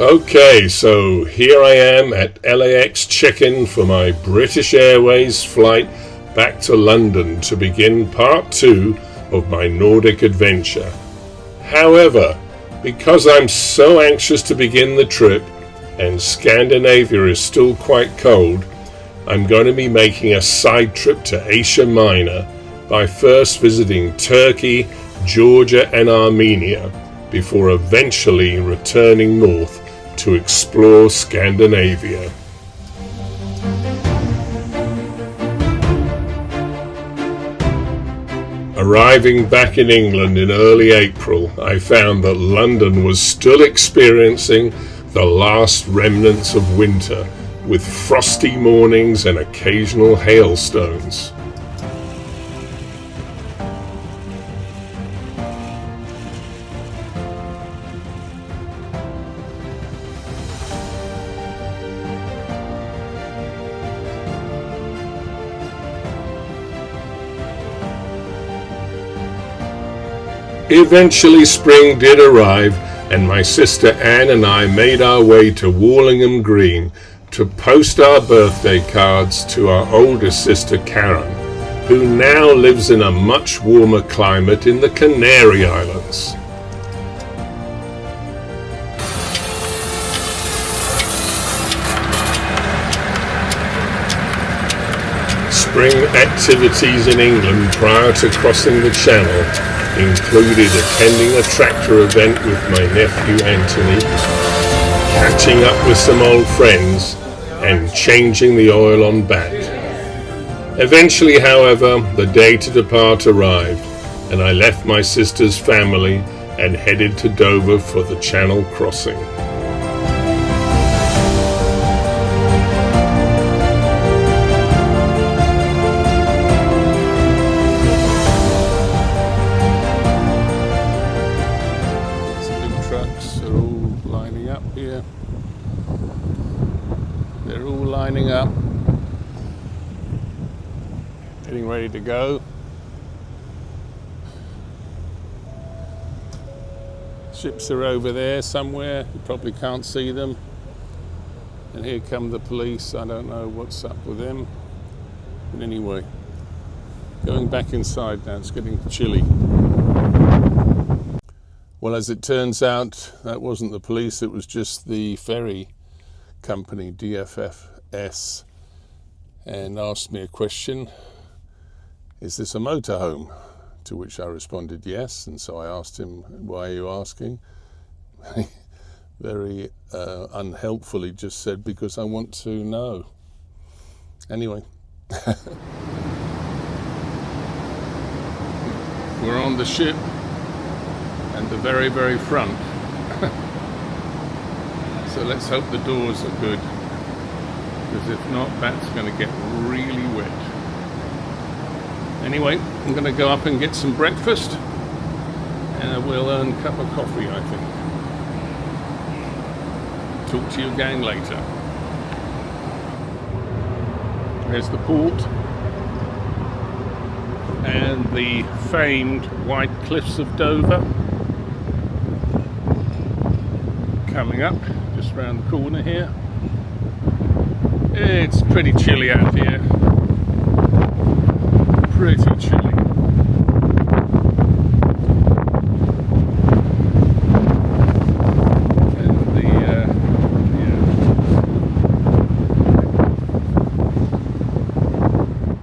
Okay, so here I am at LAX check-in for my British Airways flight back to London to begin part 2 of my Nordic adventure. However, because I'm so anxious to begin the trip and Scandinavia is still quite cold, I'm going to be making a side trip to Asia Minor by first visiting Turkey, Georgia and Armenia before eventually returning north to explore Scandinavia. Arriving back in England in early April, I found that London was still experiencing the last remnants of winter, with frosty mornings and occasional hailstones. Eventually spring did arrive, and my sister Anne and I made our way to Wallingham Green to post our birthday cards to our oldest sister Karen, who now lives in a much warmer climate in the Canary Islands. Spring activities in England prior to crossing the Channel included attending a tractor event with my nephew Anthony, catching up with some old friends, and changing the oil on Bat. Eventually, however, the day to depart arrived, and I left my sister's family and headed to Dover for the Channel crossing. They're all lining up, getting ready to go. Ships are over there somewhere, you probably can't see them. And here come the police, I don't know what's up with them. But anyway, going back inside now, it's getting chilly. Well, as it turns out, that wasn't the police, it was just the ferry company, DFFS, and asked me a question: is this a motorhome? To which I responded yes, and so I asked him, why are you asking? Very unhelpfully just said, because I want to know. Anyway, we're on the ship and the very, very front. So let's hope the doors are good, because if not, that's going to get really wet. Anyway, I'm going to go up and get some breakfast, and I will earn a cup of coffee, I think. Talk to you again later. There's the port and the famed white cliffs of Dover coming up just round the corner here. It's pretty chilly out here, pretty chilly.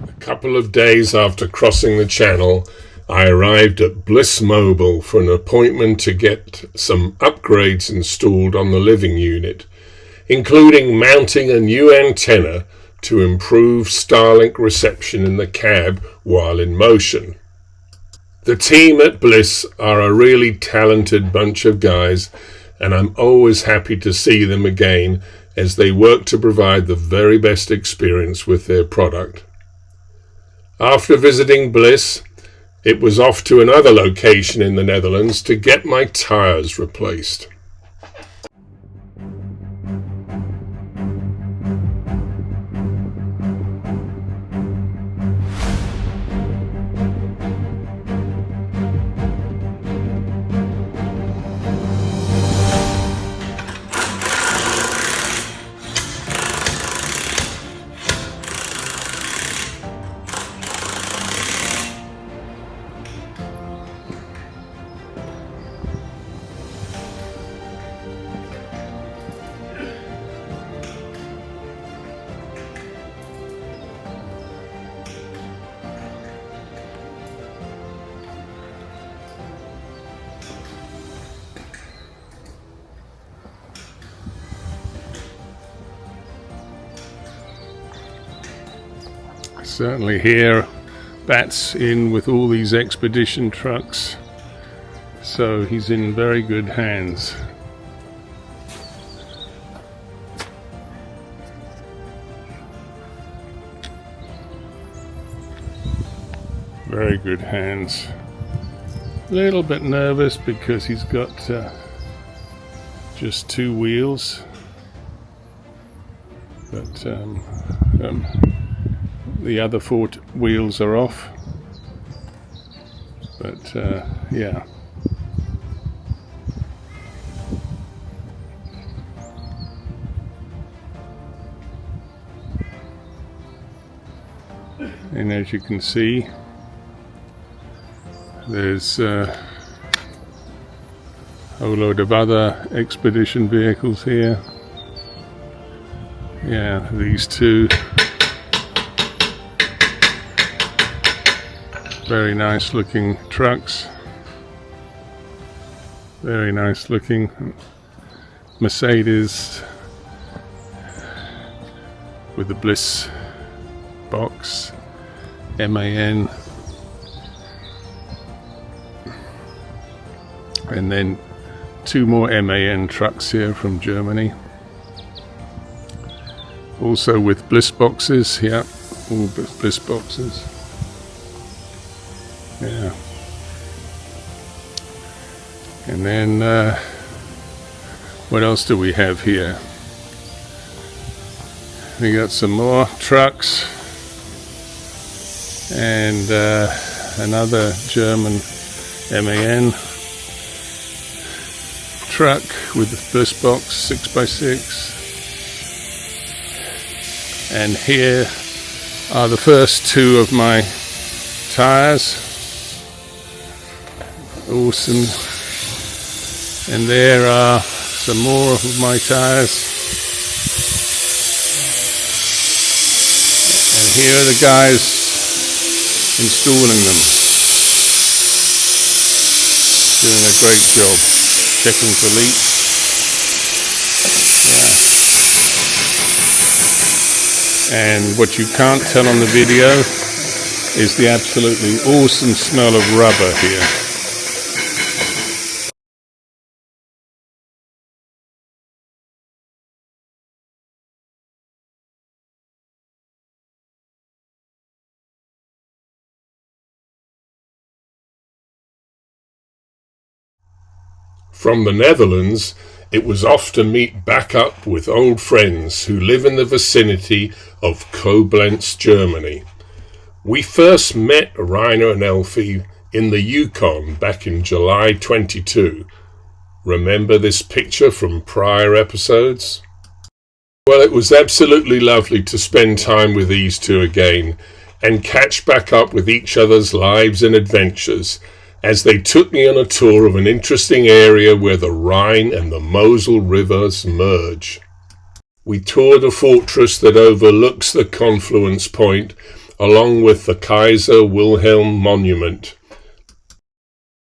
A couple of days after crossing the Channel, I arrived at Bliss Mobile for an appointment to get some upgrades installed on the living unit, including mounting a new antenna to improve Starlink reception in the cab while in motion. The team at Bliss are a really talented bunch of guys, and I'm always happy to see them again as they work to provide the very best experience with their product. After visiting Bliss, it was off to another location in the Netherlands to get my tyres replaced. certainly here Bat's in with all these expedition trucks, so he's in very good hands. Very good hands. A little bit nervous because he's got just 2 wheels, but the other 4 wheels are off. But yeah. And as you can see, there's a whole load of other expedition vehicles here. Yeah, these 2 very nice looking trucks. Very nice looking Mercedes with the Bliss box, MAN. And then 2 more MAN trucks here from Germany. Also with Bliss boxes, yeah, all Bliss boxes. Yeah. And then, what else do we have here? We got some more trucks. And another German MAN truck with the Bliss box 6x6. And here are the first 2 of my tires. Awesome. And there are some more of my tires. And here are the guys installing them. Doing a great job. Checking for leaks. Yeah. And what you can't tell on the video is the absolutely awesome smell of rubber here. From the Netherlands, it was off to meet back up with old friends who live in the vicinity of Koblenz, Germany. We first met Rainer and Elfie in the Yukon back in July 22. Remember this picture from prior episodes? Well, it was absolutely lovely to spend time with these 2 again and catch back up with each other's lives and adventures, as they took me on a tour of an interesting area where the Rhine and the Mosel rivers merge. We toured a fortress that overlooks the confluence point, along with the Kaiser Wilhelm Monument.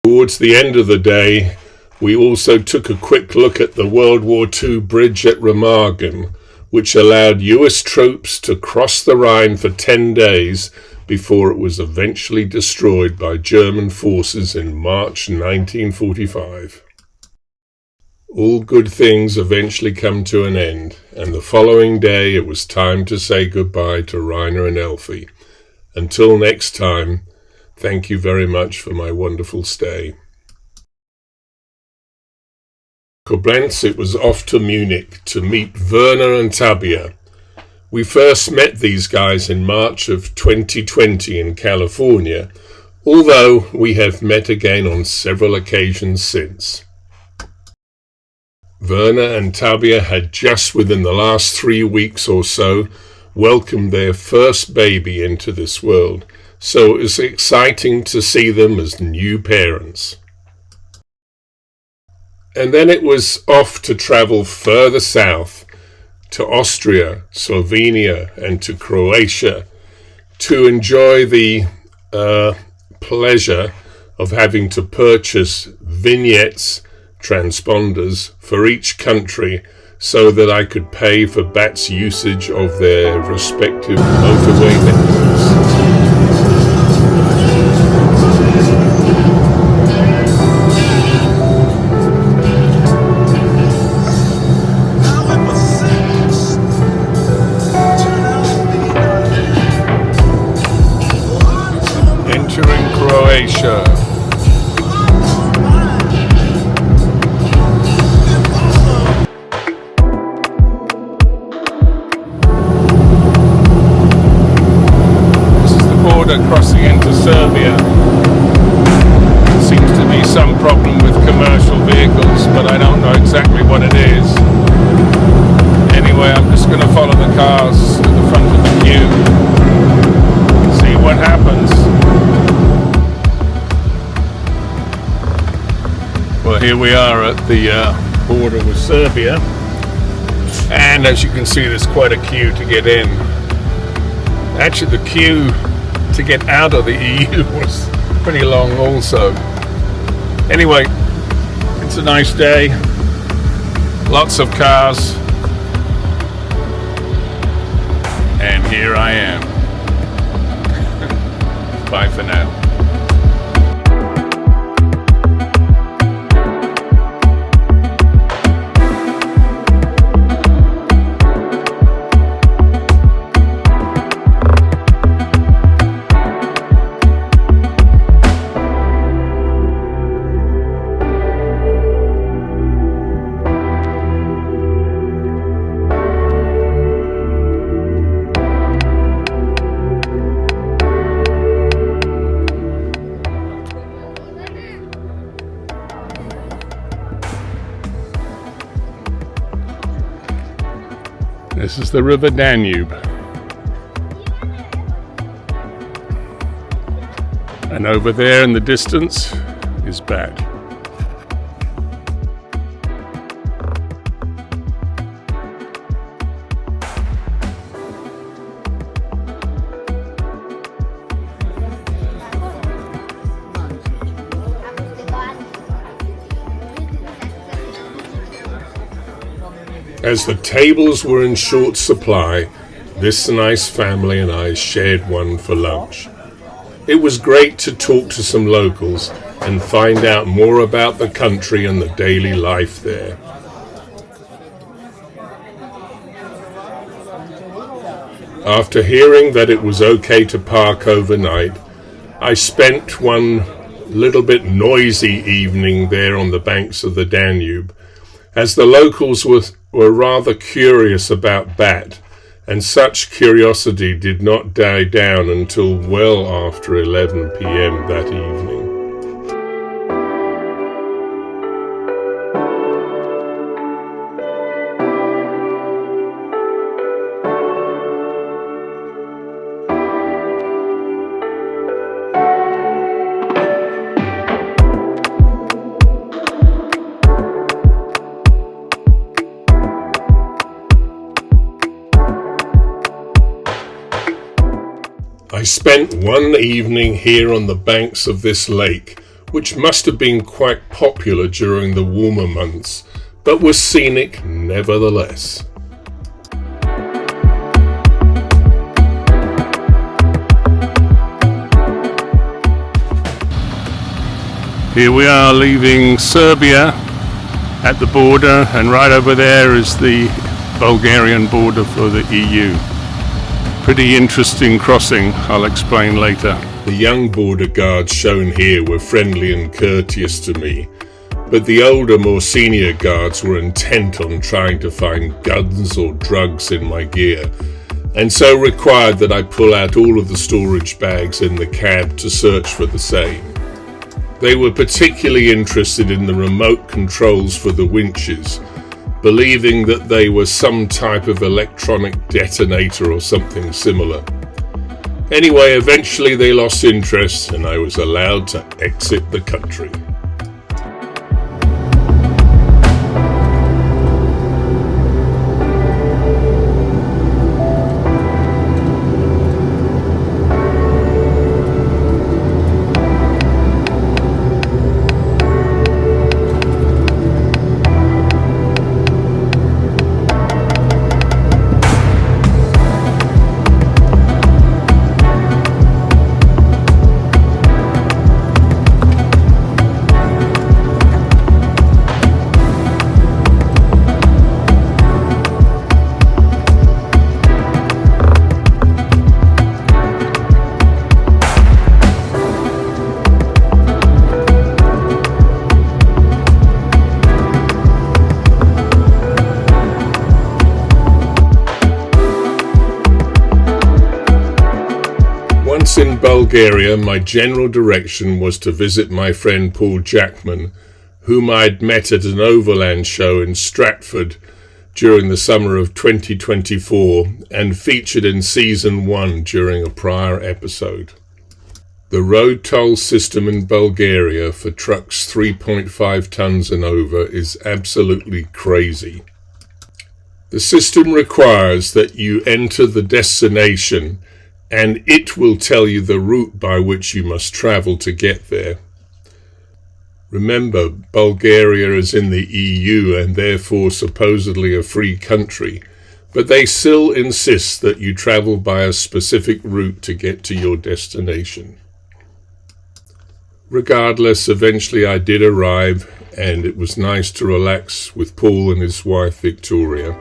Towards the end of the day, we also took a quick look at the World War II bridge at Remagen, which allowed US troops to cross the Rhine for 10 days before it was eventually destroyed by German forces in March 1945. All good things eventually come to an end, and the following day it was time to say goodbye to Rainer and Elfie. Until next time, thank you very much for my wonderful stay. Koblenz, it was off to Munich to meet Werner and Tabia. We first met these guys in March of 2020 in California, although we have met again on several occasions since. Werner and Tabia had just within the last 3 weeks or so welcomed their first baby into this world, so it was exciting to see them as new parents. And then it was off to travel further south, to Austria, Slovenia, and to Croatia, to enjoy the pleasure of having to purchase vignettes, transponders, for each country, so that I could pay for BAT's usage of their respective motorway networks. Entering Croatia. Crossing into Serbia. Seems to be some problem with commercial vehicles, but I don't know exactly what it is. Anyway, I'm just going to follow the cars to the front of the queue, see what happens. Well, here we are at the border with Serbia, and as you can see, there's quite a queue to get in. Actually, the queue to get out of the EU was pretty long also. Anyway, it's a nice day, lots of cars, and here I am. Bye for now. This is the River Danube. And over there in the distance is BAT. As the tables were in short supply, this nice family and I shared one for lunch. It was great to talk to some locals and find out more about the country and the daily life there. After hearing that it was okay to park overnight, I spent one little bit noisy evening there on the banks of the Danube, as the locals were rather curious about BAT, and such curiosity did not die down until well after 11 p.m. that evening. I spent one evening here on the banks of this lake, which must have been quite popular during the warmer months, but was scenic nevertheless. Here we are leaving Serbia at the border, and right over there is the Bulgarian border for the EU. Pretty interesting crossing, I'll explain later. The young border guards shown here were friendly and courteous to me, but the older, more senior guards were intent on trying to find guns or drugs in my gear, and so required that I pull out all of the storage bags in the cab to search for the same. They were particularly interested in the remote controls for the winches, believing that they were some type of electronic detonator or something similar. Anyway, eventually they lost interest and I was allowed to exit the country. Once in Bulgaria, my general direction was to visit my friend Paul Jackman, whom I'd met at an overland show in Stratford during the summer of 2024 and featured in Season 1 during a prior episode. The road toll system in Bulgaria for trucks 3.5 tons and over is absolutely crazy. The system requires that you enter the destination and it will tell you the route by which you must travel to get there. Remember, Bulgaria is in the EU and therefore supposedly a free country, but they still insist that you travel by a specific route to get to your destination. Regardless, eventually I did arrive, and it was nice to relax with Paul and his wife Victoria.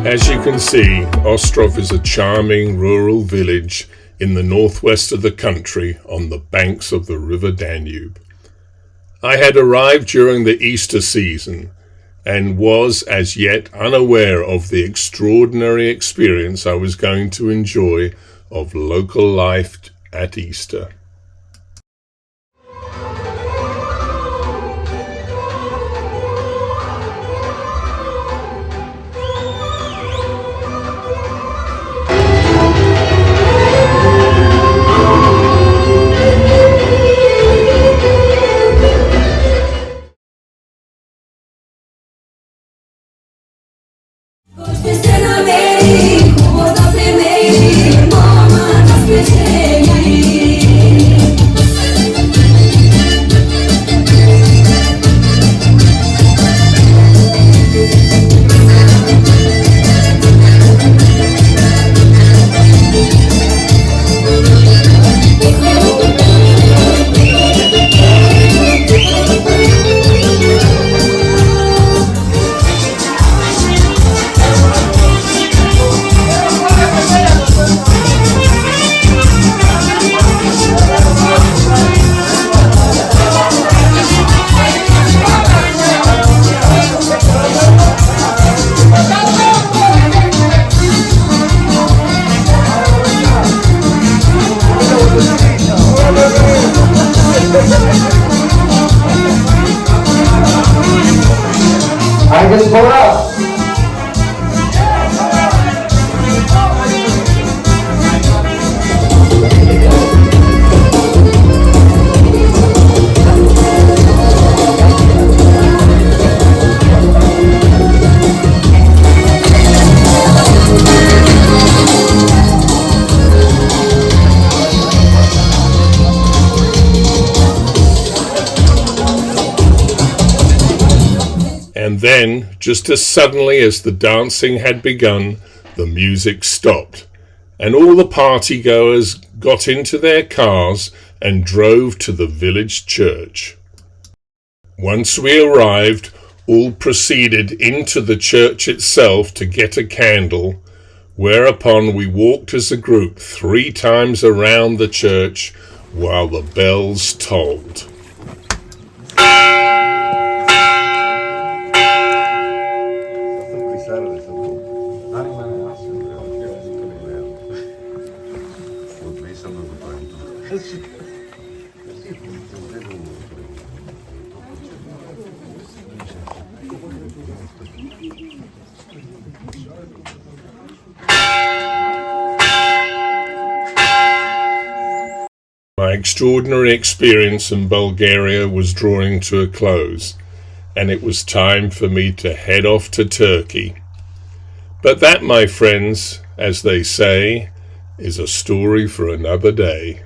As you can see, Ostrov is a charming rural village in the northwest of the country on the banks of the River Danube. I had arrived during the Easter season and was as yet unaware of the extraordinary experience I was going to enjoy of local life at Easter. I just pull up. And then, just as suddenly as the dancing had begun, the music stopped, and all the partygoers got into their cars and drove to the village church. Once we arrived, all proceeded into the church itself to get a candle, whereupon we walked as a group 3 times around the church while the bells tolled. extraordinary experience in Bulgaria was drawing to a close, and it was time for me to head off to Turkey. But that, my friends, as they say, is a story for another day.